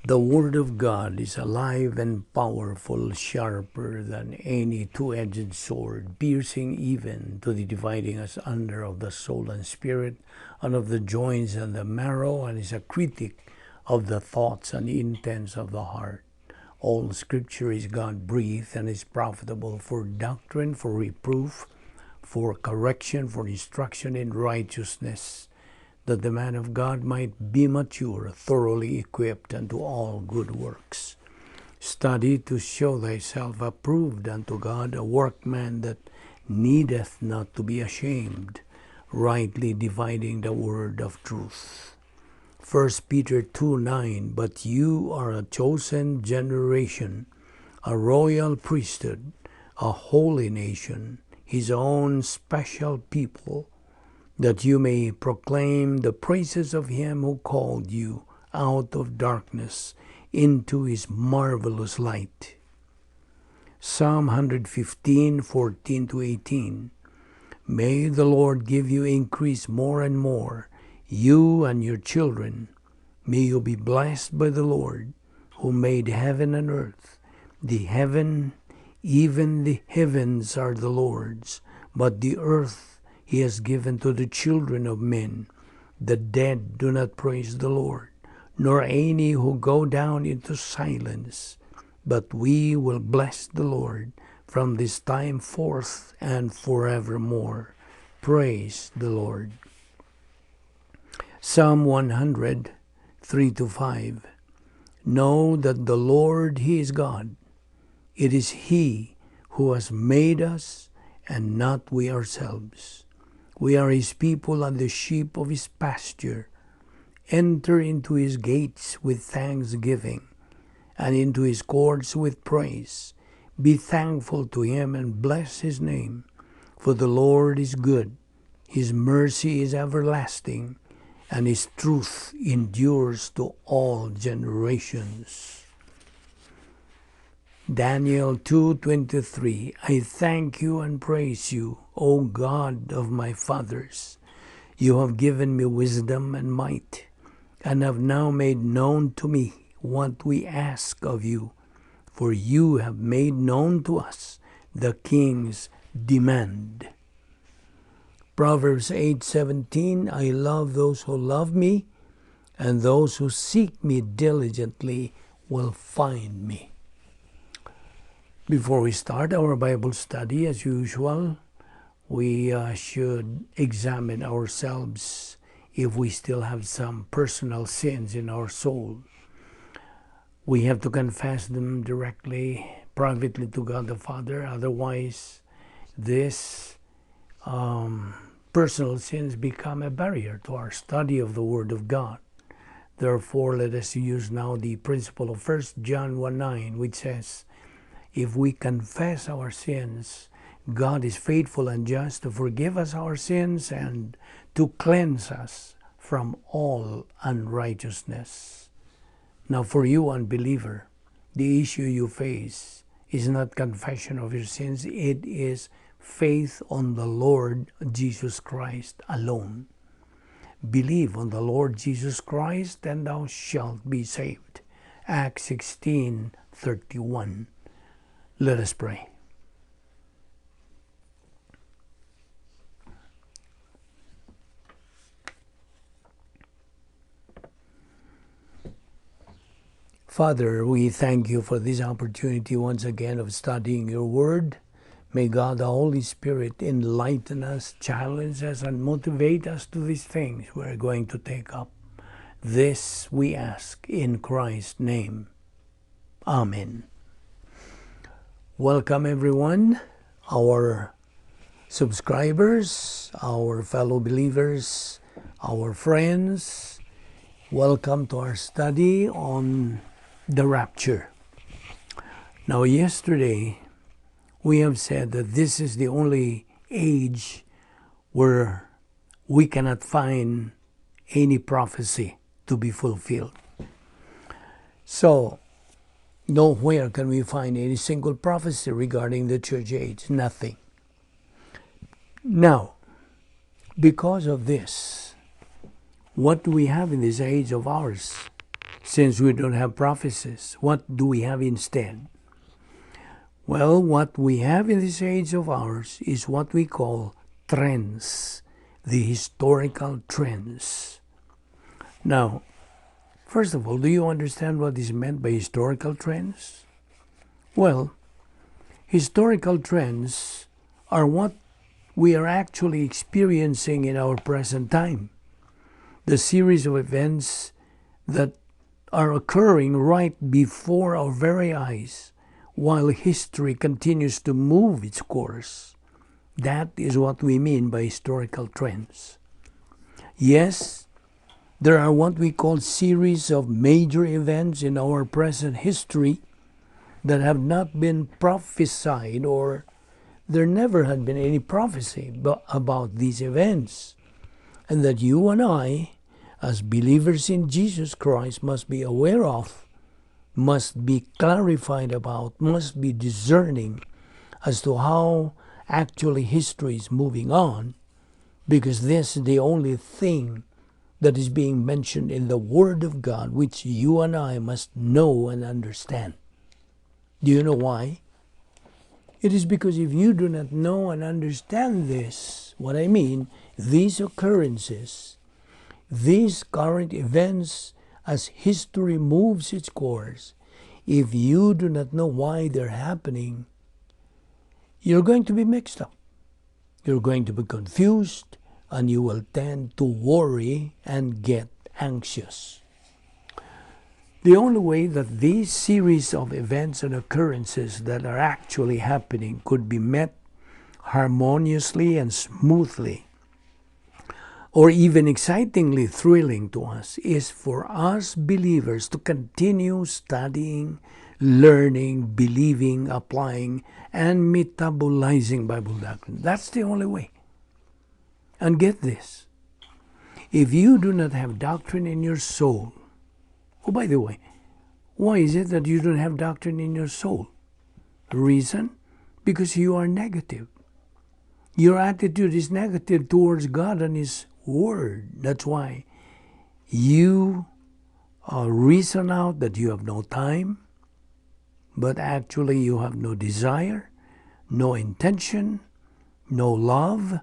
The Word of God is alive and powerful, sharper than any two-edged sword, piercing even to the dividing asunder of the soul and spirit, and of the joints and the marrow, and is a critic of the thoughts and intents of the heart. All Scripture is God-breathed and is profitable for doctrine, for reproof, for correction, for instruction in righteousness, that the man of God might be mature, thoroughly equipped unto all good works. Study to show thyself approved unto God, a workman that needeth not to be ashamed, rightly dividing the word of truth. 1 Peter 2:9, but you are a chosen generation, a royal priesthood, a holy nation, his own special people, that you may proclaim the praises of him who called you out of darkness into his marvelous light. Psalm 115:14-18. May the Lord give you increase more and more, you and your children. May you be blessed by the Lord, who made heaven and earth. The heaven, even the heavens, are the Lord's, but the earth he has given to the children of men. The dead do not praise the Lord, nor any who go down into silence. But we will bless the Lord from this time forth and forevermore. Praise the Lord. Psalm 100:3-5. Know that the Lord, he is God. It is he who has made us, and not we ourselves. We are his people and the sheep of his pasture. Enter into his gates with thanksgiving, and into his courts with praise. Be thankful to him and bless his name. For the Lord is good, his mercy is everlasting, and his truth endures to all generations. Daniel 2:23. I thank you and praise you, O God of my fathers. You have given me wisdom and might, and have now made known to me what we ask of you. For you have made known to us the king's demand. Proverbs 8:17. I love those who love me, and those who seek me diligently will find me. Before we start our Bible study, as usual, we should examine ourselves if we still have some personal sins in our soul. We have to confess them directly, privately to God the Father. Otherwise, these personal sins become a barrier to our study of the Word of God. Therefore, let us use now the principle of 1 John 1:9, which says, if we confess our sins, God is faithful and just to forgive us our sins and to cleanse us from all unrighteousness. Now, for you, unbeliever, the issue you face is not confession of your sins. It is faith on the Lord Jesus Christ alone. Believe on the Lord Jesus Christ, and thou shalt be saved. Acts 16:31. Let us pray. Father, we thank you for this opportunity once again of studying your word. May God the Holy Spirit enlighten us, challenge us, and motivate us to these things we're going to take up. This we ask in Christ's name. Amen. Welcome everyone, our subscribers, our fellow believers, our friends. Welcome to our study on the rapture. Now, yesterday we have said that this is the only age where we cannot find any prophecy to be fulfilled. So, nowhere can we find any single prophecy regarding the church age. Nothing. Now, because of this, what do we have in this age of ours? Since we don't have prophecies, what do we have instead? Well, what we have in this age of ours is what we call trends, the historical trends. Now, first of all, do you understand what is meant by historical trends? Well, historical trends are what we are actually experiencing in our present time. The series of events that are occurring right before our very eyes while history continues to move its course. That is what we mean by historical trends. Yes, there are what we call series of major events in our present history that have not been prophesied, or there never had been any prophecy about these events, and that you and I, as believers in Jesus Christ, must be aware of, must be clarified about, must be discerning as to how actually history is moving on, because this is the only thing that is being mentioned in the Word of God, which you and I must know and understand. Do you know why? It is because if you do not know and understand this, what I mean, these occurrences, these current events as history moves its course, if you do not know why they're happening, you're going to be mixed up. You're going to be confused, and you will tend to worry and get anxious. The only way that these series of events and occurrences that are actually happening could be met harmoniously and smoothly, or even excitingly thrilling to us, is for us believers to continue studying, learning, believing, applying, and metabolizing Bible doctrine. That's the only way. And get this, if you do not have doctrine in your soul, oh, by the way, why is it that you don't have doctrine in your soul? The reason? Because you are negative. Your attitude is negative towards God and His Word. That's why you reason out that you have no time, but actually you have no desire, no intention, no love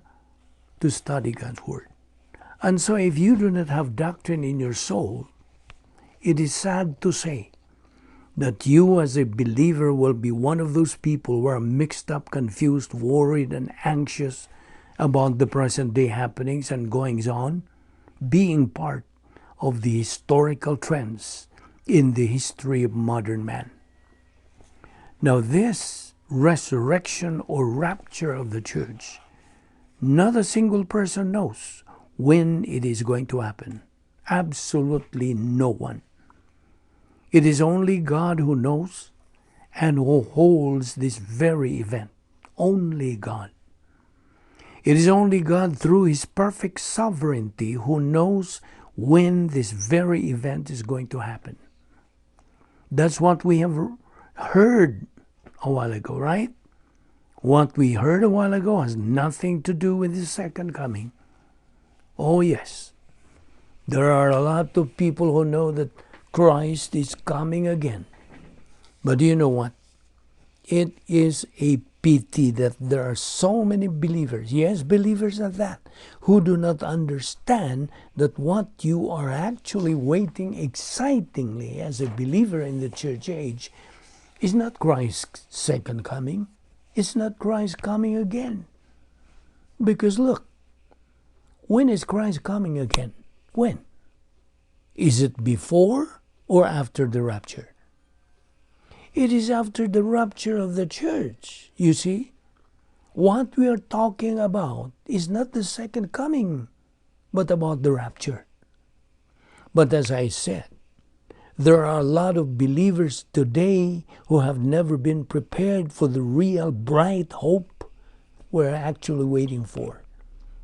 to study God's Word. And so if you do not have doctrine in your soul, it is sad to say that you as a believer will be one of those people who are mixed up, confused, worried, and anxious about the present day happenings and goings on, being part of the historical trends in the history of modern man. Now this resurrection or rapture of the church, not a single person knows when it is going to happen. Absolutely no one. It is only God who knows and who holds this very event. Only God. It is only God through His perfect sovereignty who knows when this very event is going to happen. That's what we have heard a while ago, right? What we heard a while ago has nothing to do with the second coming. Oh yes, there are a lot of people who know that Christ is coming again. But do you know what? It is a pity that there are so many believers, yes, believers at that, who do not understand that what you are actually waiting excitingly as a believer in the church age is not Christ's second coming. It's not Christ coming again. Because look, when is Christ coming again? When? Is it before or after the rapture? It is after the rapture of the church. You see, what we are talking about is not the second coming, but about the rapture. But as I said, there are a lot of believers today who have never been prepared for the real bright hope we're actually waiting for.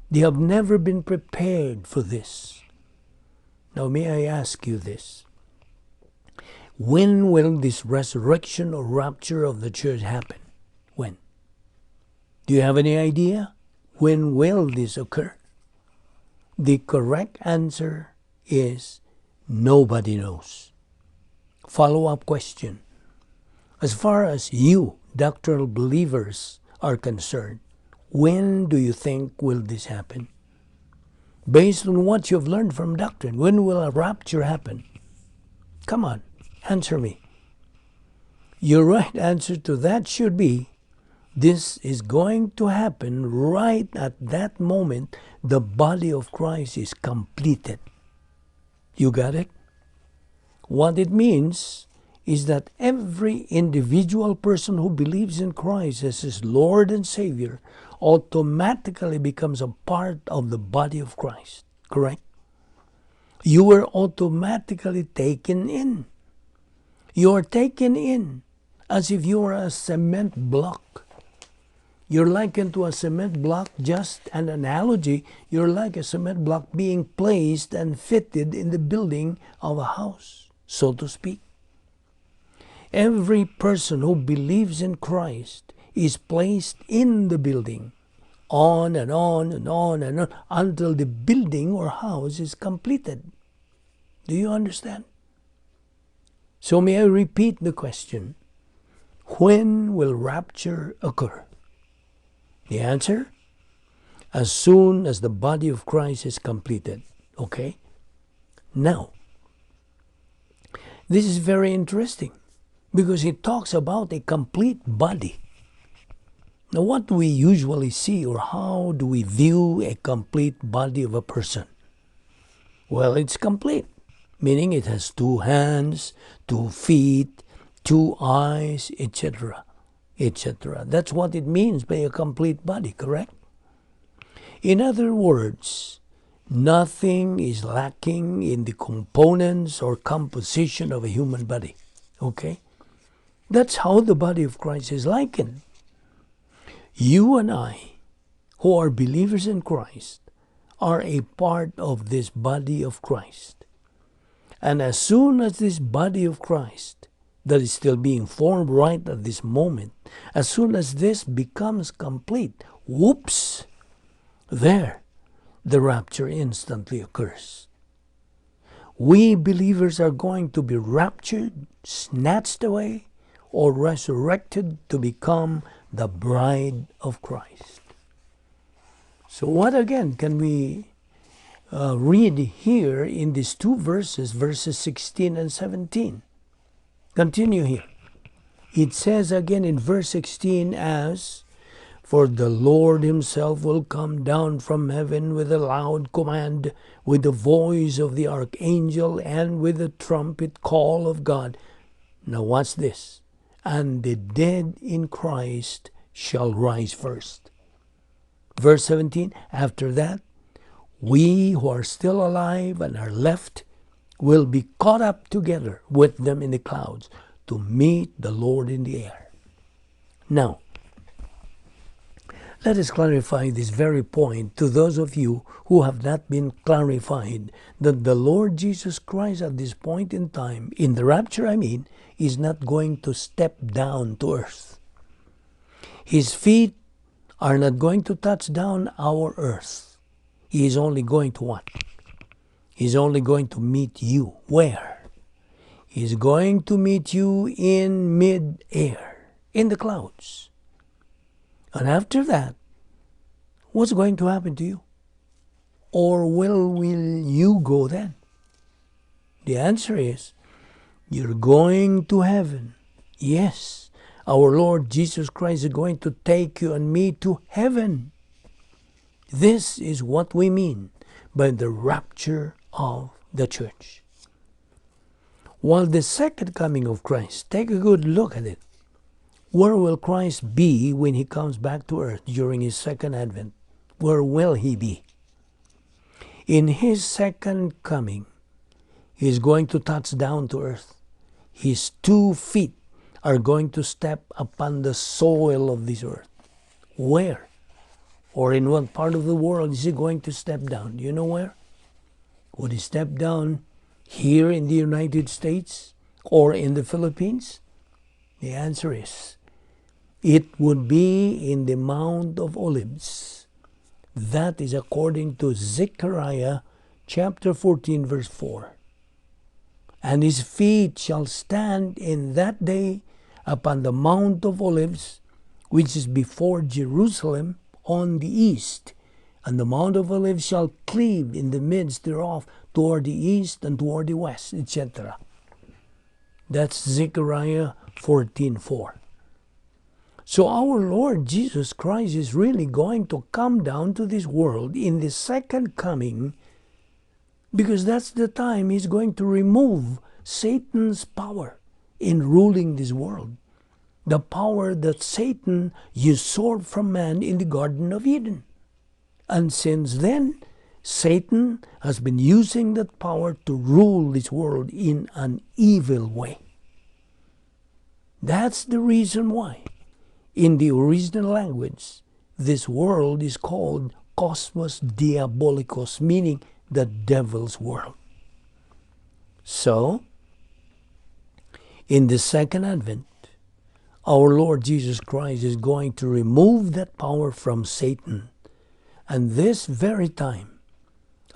They have never been prepared for this. Now may I ask you this? When will this resurrection or rapture of the church happen? When? Do you have any idea? When will this occur? The correct answer is nobody knows. Follow-up question. As far as you, doctrinal believers, are concerned, when do you think will this happen? Based on what you've learned from doctrine, when will a rapture happen? Come on, answer me. Your right answer to that should be, this is going to happen right at that moment the body of Christ is completed. You got it? What it means is that every individual person who believes in Christ as his Lord and Savior automatically becomes a part of the body of Christ. Correct? You were automatically taken in. You are taken in as if you were a cement block. You're likened to a cement block, just an analogy. You're like a cement block being placed and fitted in the building of a house, so to speak. Every person who believes in Christ is placed in the building, on and on and on and on, until the building or house is completed. Do you understand? So may I repeat the question, when will rapture occur? The answer? As soon as the body of Christ is completed. Okay? Now, this is very interesting because it talks about a complete body. Now, what do we usually see, or how do we view a complete body of a person? Well, it's complete, meaning it has 2 hands, 2 feet, 2 eyes, etc., etc. That's what it means by a complete body, correct? In other words, nothing is lacking in the components or composition of a human body. Okay? That's how the body of Christ is likened. You and I, who are believers in Christ, are a part of this body of Christ. And as soon as this body of Christ, that is still being formed right at this moment, as soon as this becomes complete, whoops, there, the rapture instantly occurs. We believers are going to be raptured, snatched away, or resurrected to become the bride of Christ. So what again can we read here in these 2 verses, verses 16 and 17? Continue here. It says again in verse 16 as, for the Lord himself will come down from heaven with a loud command, with the voice of the archangel, and with the trumpet call of God. Now watch this. And the dead in Christ shall rise first. Verse 17, after that, we who are still alive and are left will be caught up together with them in the clouds to meet the Lord in the air. Now, let us clarify this very point to those of you who have not been clarified, that the Lord Jesus Christ at this point in time, in the rapture is not going to step down to earth. His feet are not going to touch down our earth. He is only going to what? He's only going to meet you. Where? He's going to meet you in mid-air, in the clouds. And after that, what's going to happen to you? Or will you go then? The answer is, you're going to heaven. Yes, our Lord Jesus Christ is going to take you and me to heaven. This is what we mean by the rapture of the church. While the second coming of Christ, take a good look at it. Where will Christ be when he comes back to earth during his second advent? Where will he be? In his second coming, he is going to touch down to earth. His 2 feet are going to step upon the soil of this earth. Where? Or in what part of the world is he going to step down? Do you know where? Would he step down here in the United States or in the Philippines? The answer is, it would be in the Mount of Olives. That is according to Zechariah chapter 14 verse 4. And his feet shall stand in that day upon the Mount of Olives, which is before Jerusalem on the east. And the Mount of Olives shall cleave in the midst thereof toward the east and toward the west, etc. That's Zechariah 14:4. So our Lord Jesus Christ is really going to come down to this world in the second coming, because that's the time he's going to remove Satan's power in ruling this world. The power that Satan usurped from man in the Garden of Eden. And since then, Satan has been using that power to rule this world in an evil way. That's the reason why, in the original language, this world is called Cosmos Diabolicos, meaning the devil's world. So, in the second advent, our Lord Jesus Christ is going to remove that power from Satan. And this very time,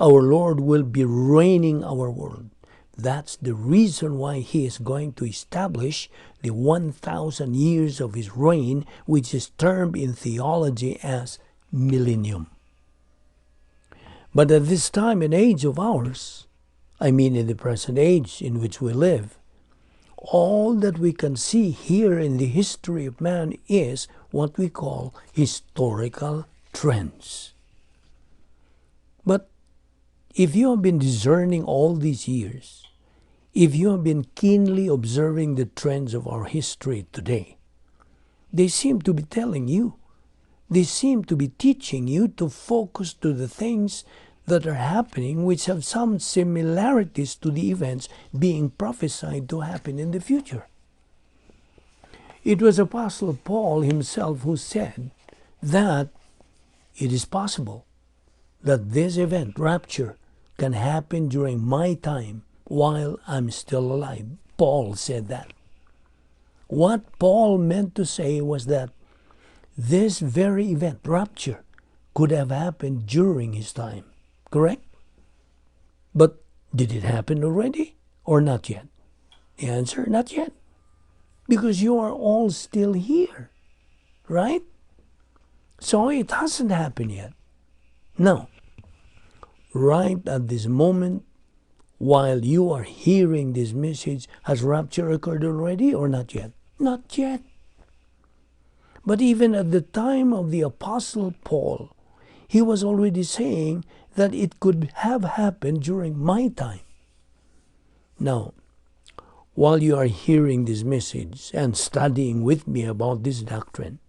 our Lord will be reigning our world. That's the reason why he is going to establish the 1,000 years of his reign, which is termed in theology as millennium. But at this time and age of ours, I mean in the present age in which we live, all that we can see here in the history of man is what we call historical trends. But if you have been discerning all these years, if you have been keenly observing the trends of our history today, they seem to be telling you, they seem to be teaching you to focus to the things that are happening which have some similarities to the events being prophesied to happen in the future. It was Apostle Paul himself who said that it is possible that this event, rapture, can happen during my time while I'm still alive. Paul said that. What Paul meant to say was that this very event, rapture, could have happened during his time. Correct? But did it happen already or not yet? The answer, not yet. Because you are all still here. Right? So it hasn't happened yet. No. Right at this moment, while you are hearing this message, has rapture occurred already or not yet? Not yet. But even at the time of the Apostle Paul, he was already saying that it could have happened during my time. Now, while you are hearing this message and studying with me about this doctrine,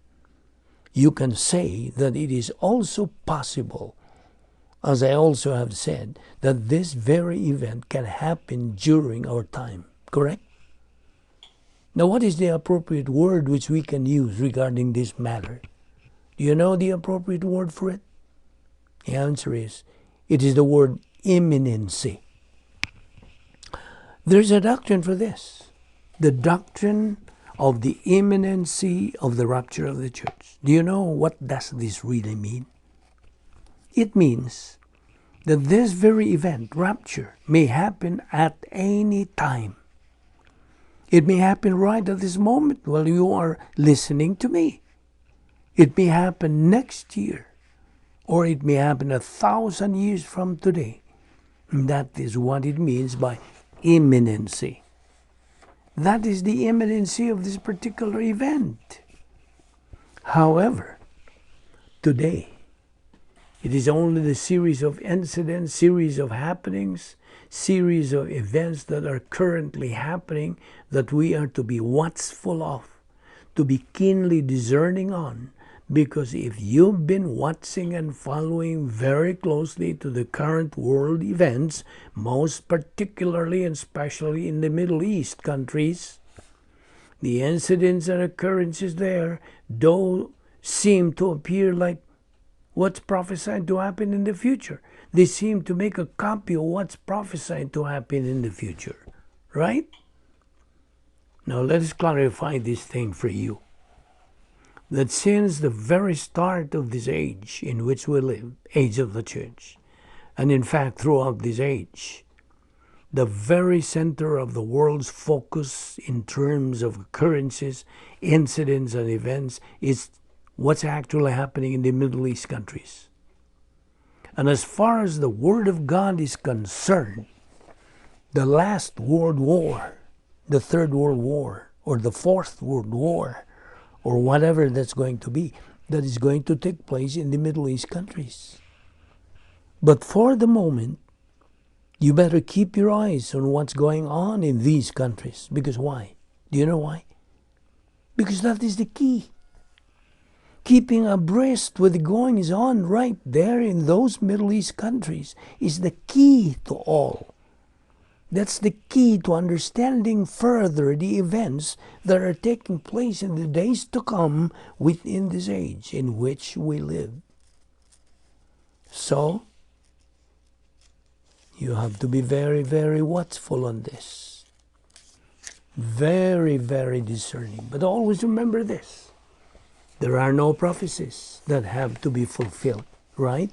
you can say that it is also possible, as I also have said, that this very event can happen during our time. Correct? Now, what is the appropriate word which we can use regarding this matter? Do you know the appropriate word for it? The answer is, it is the word imminency. There's a doctrine for this. The doctrine of the imminency of the rapture of the church. Do you know what does this really mean? It means that this very event, rapture, may happen at any time. It may happen right at this moment while you are listening to me. It may happen next year. Or it may happen 1,000 years from today. And that is what it means by imminency. That is the imminency of this particular event. However, today, it is only the series of incidents, series of happenings, series of events that are currently happening that we are to be watchful of, to be keenly discerning on. Because if you've been watching and following very closely to the current world events, most particularly and especially in the Middle East countries, the incidents and occurrences there do seem to appear like what's prophesied to happen in the future. They seem to make a copy of what's prophesied to happen in the future. Right? Now let us clarify this thing for you. That since the very start of this age in which we live, age of the church, and in fact throughout this age, the very center of the world's focus in terms of occurrences, incidents, and events is what's actually happening in the Middle East countries. And as far as the Word of God is concerned, the last World War, the Third World War, or the Fourth World War, or whatever that's going to be, that is going to take place in the Middle East countries. But for the moment, you better keep your eyes on what's going on in these countries. Because why? Do you know why? Because that is the key. Keeping abreast with the goings on right there in those Middle East countries is the key to all. That's the key to understanding further the events that are taking place in the days to come within this age in which we live. So, you have to be very, very watchful on this. Very, very discerning. But always remember this. There are no prophecies that have to be fulfilled, right?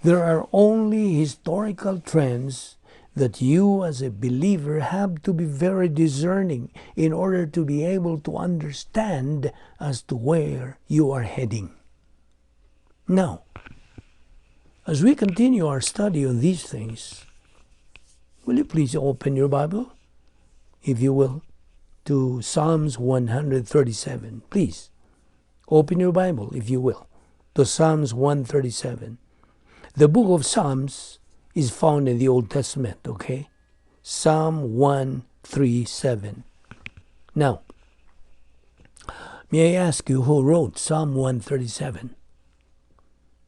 There are only historical trends that you as a believer have to be very discerning in order to be able to understand as to where you are heading. Now, as we continue our study on these things, will you please open your Bible, if you will, to Psalms 137. Please, open your Bible, if you will, to Psalms 137. The book of Psalms is found in the Old Testament, okay? Psalm 137. Now, may I ask you who wrote Psalm 137?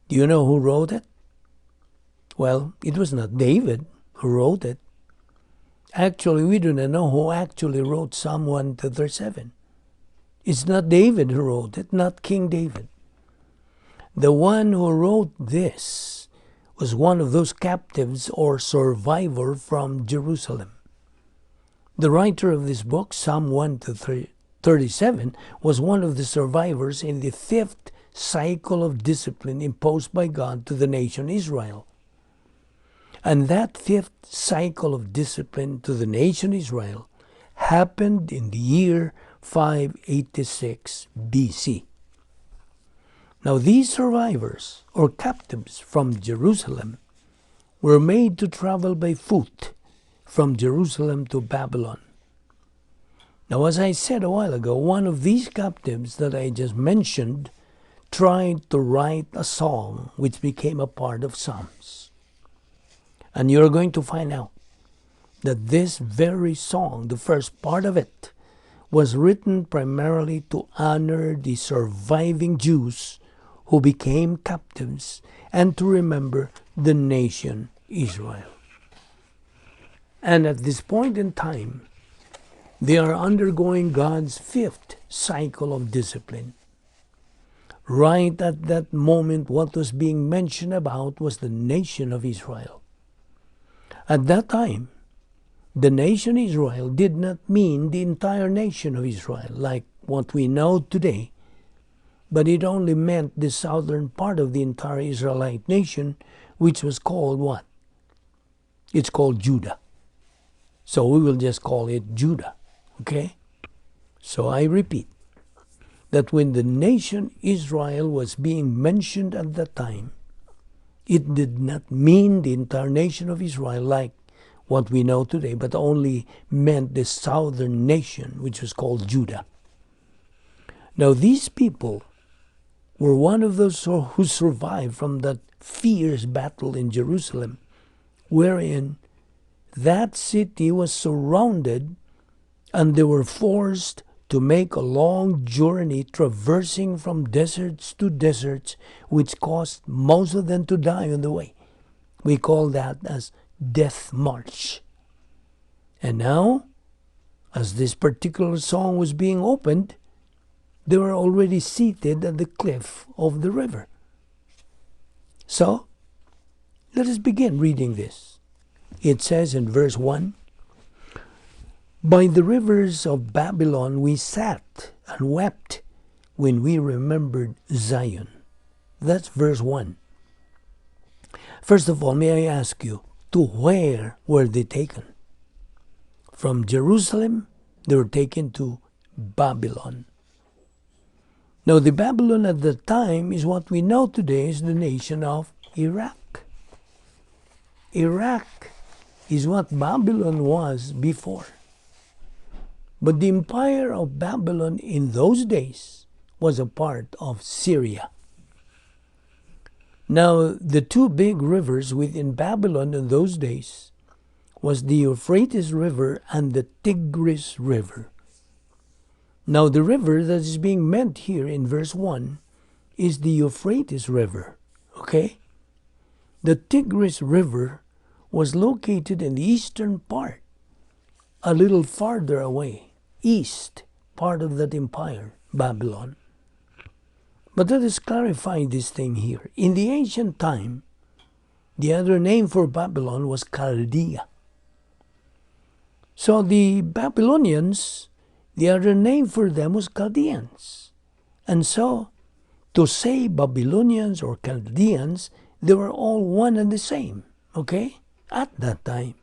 Do you know who wrote it? Well, it was not David who wrote it. Actually, we do not know who actually wrote Psalm 137. It's not David who wrote it, not King David. The one who wrote this was one of those captives or survivor from Jerusalem. The writer of this book, Psalm 137, was one of the survivors in the fifth cycle of discipline imposed by God to the nation Israel. And that fifth cycle of discipline to the nation Israel happened in the year 586 BC. Now these survivors, or captives from Jerusalem, were made to travel by foot from Jerusalem to Babylon. Now, as I said a while ago, one of these captives that I just mentioned tried to write a song which became a part of Psalms. And you're going to find out that this very song, the first part of it, was written primarily to honor the surviving Jews who became captives and to remember the nation Israel. And at this point in time, they are undergoing God's fifth cycle of discipline. Right at that moment, what was being mentioned about was the nation of Israel. At that time, the nation Israel did not mean the entire nation of Israel, like what we know today, but it only meant the southern part of the entire Israelite nation, which was called what? It's called Judah. So we will just call it Judah, okay? So I repeat, that when the nation Israel was being mentioned at that time, it did not mean the entire nation of Israel like what we know today, but only meant the southern nation, which was called Judah. Now these people were one of those who survived from that fierce battle in Jerusalem, wherein that city was surrounded and they were forced to make a long journey traversing from deserts to deserts, which caused most of them to die on the way. We call that as death march. And now, as this particular song was being opened, they were already seated at the cliff of the river. So, let us begin reading this. It says in verse 1, "By the rivers of Babylon we sat and wept when we remembered Zion." That's verse 1. First of all, may I ask you, to where were they taken? From Jerusalem, they were taken to Babylon. Now, the Babylon at the time is what we know today as the nation of Iraq. Iraq is what Babylon was before. But the empire of Babylon in those days was a part of Syria. Now, the two big rivers within Babylon in those days was the Euphrates River and the Tigris River. Now, the river that is being meant here in verse 1 is the Euphrates River, okay? The Tigris River was located in the eastern part, a little farther away, east part of that empire, Babylon. But let us clarify this thing here. In the ancient time, the other name for Babylon was Chaldea. So the Babylonians, the other name for them was Chaldeans. And so, to say Babylonians or Chaldeans, they were all one and the same, okay? At that time.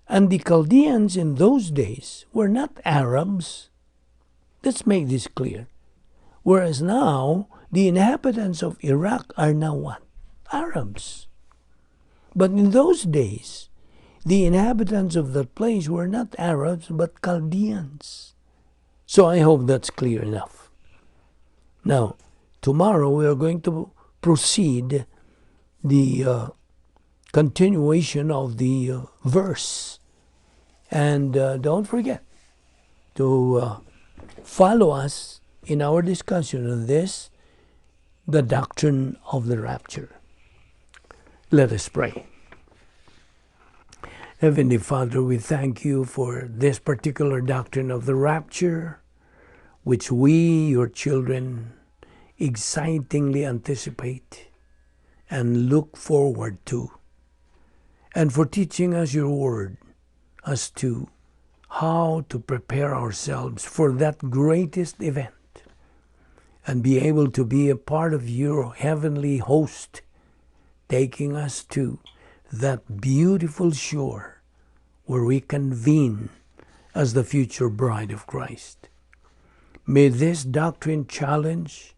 And the Chaldeans in those days were not Arabs. Let's make this clear. Whereas now, the inhabitants of Iraq are now what? Arabs. But in those days, the inhabitants of that place were not Arabs, but Chaldeans. So I hope that's clear enough. Now, tomorrow we are going to proceed the continuation of the verse. And don't forget to follow us in our discussion of this, the doctrine of the rapture. Let us pray. Heavenly Father, we thank you for this particular doctrine of the rapture, which we, your children, excitingly anticipate and look forward to, and for teaching us your word as to how to prepare ourselves for that greatest event and be able to be a part of your heavenly host, taking us to that beautiful shore where we convene as the future bride of Christ. May this doctrine challenge,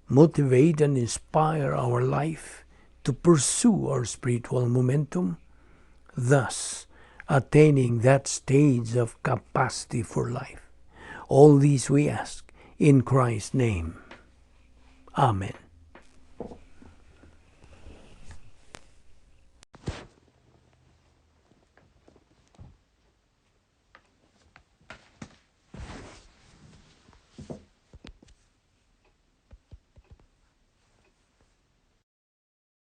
motivate, and inspire our life to pursue our spiritual momentum, thus attaining that stage of capacity for life. All these we ask in Christ's name. Amen.